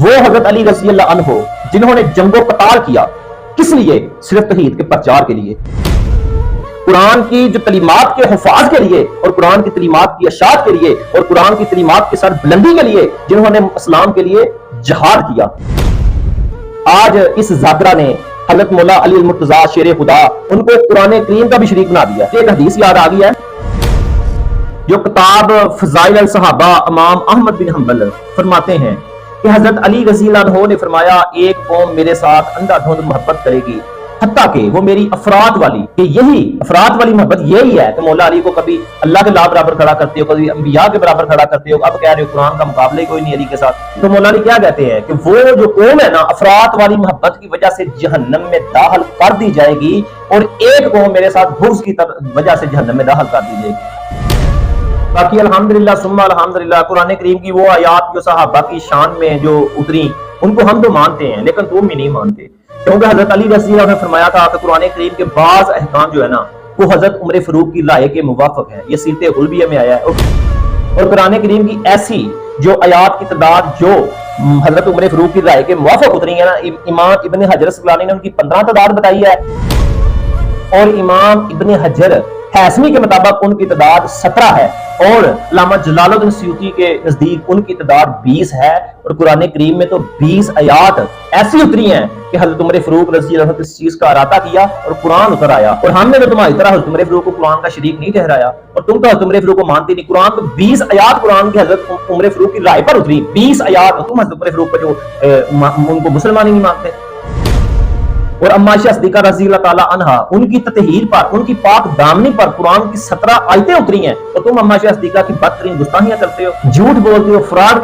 वो हजरत अली रज़ी अल्लाह अन्हो जिन्होंने जंगो कताल किया, किस लिए? सिर्फ तौहीद के प्रचार के लिए, कुरान की जो तलीमात के हिफाज के लिए, और कुरान की तलीमात की अशात के लिए, और कुरान की तलीमात के सर बुलंदी के लिए, जिन्होंने इस्लाम के लिए जहाद किया। आज इस जाकरा ने हज़रत मौला अली मुर्तज़ा शेर खुदा, उनको कुरान करीम का भी शरीक बना दिया। एक हदीस याद आ गई है, जो किताब फ़ज़ाइल अल-सहाबा इमाम अहमद बिन हंबल फरमाते हैं कि हज़रत अली रज़ी अल्लाह अन्हु ने फरमाया, एक कौम मेरे साथ अंधाधुंध मोहब्बत करेगी, हत्ता कि वो मेरी अफरात वाली, कि यही अफरात वाली मोहब्बत यही है कि मौला अली को कभी अल्लाह के ला बराबर खड़ा करते हो, कभी अंबिया के बराबर खड़ा करते हो, अब कह रहे हो कुरान का मुकाबले कोई नहीं अली के साथ। तो मौला अली क्या कहते हैं कि वो जो कौम है ना, अफरात वाली मोहब्बत की वजह से जहन्नम में दाखिल कर दी जाएगी, और एक कौम मेरे साथ बुग़्ज़ की वजह से जहन्नम में दाखिल कर दी जाएगी। बाकी अल्हम्दुलिल्लाह सुम्मा अल्हम्दुलिल्लाह, कुरान करीम की वो आयात जो सहाबा की शान में जो उतरी, उनको हम तो मानते हैं, लेकिन तुम भी नहीं मानते, क्योंकि हजरत अली रज़ी अल्लाह ने फरमाया था कि कुरान करीम के बाज़ अहकाम जो है ना, वो हजरत उमर फारूक की राय के मुवाफिक है। ये सीरत उलविया में आया है। और कुरान करीम की ऐसी जो आयात की तादाद जो हजरत उमर फारूक की राय के मुवाफिक उतरी है ना, इमाम इब्न हजर अस्क़लानी ने उनकी 15 तादाद बताई है, और इमाम इब्न हजर हैसमी के मुताबिक उनकी तादाद 17 है, और अल्लामा जलालुद्दीन सयूती के नजदीक उनकी तादाद 20 है। और कुरान करीम में तो 20 आयात ऐसी उतरी हैं कि हज़रत उमर फारूक रज़ी अल्लाह अन्हु इस चीज का अराता किया और कुरान उतर आया। और हमने तो तुम्हारी तरह हज़रत उमर फारूक को कुरान का शरीक नहीं ठहराया, और तुम तो हज़रत उमर फारूक को मानते नहीं। कुरान तो 20 आयात कुरान की हज़रत उमर फारूक की राय पर उतरी, 20 आयात, तुम हज़रत उमर फारूक पर जो उनको मुसलमान ही नहीं मानते। और अम्मा आयशा सिद्दीक़ा रज़ी अल्लाह ताला अन्हा, उनकी ततहीर पर, उनकी पाक दामनी पर कुरान की 17 आयतें उतरी हैं, और तुम अम्मा आयशा सिद्दीक़ा की बदतरीन गुस्ताखियां करते हो, झूठ बोलते हो, फ्रॉड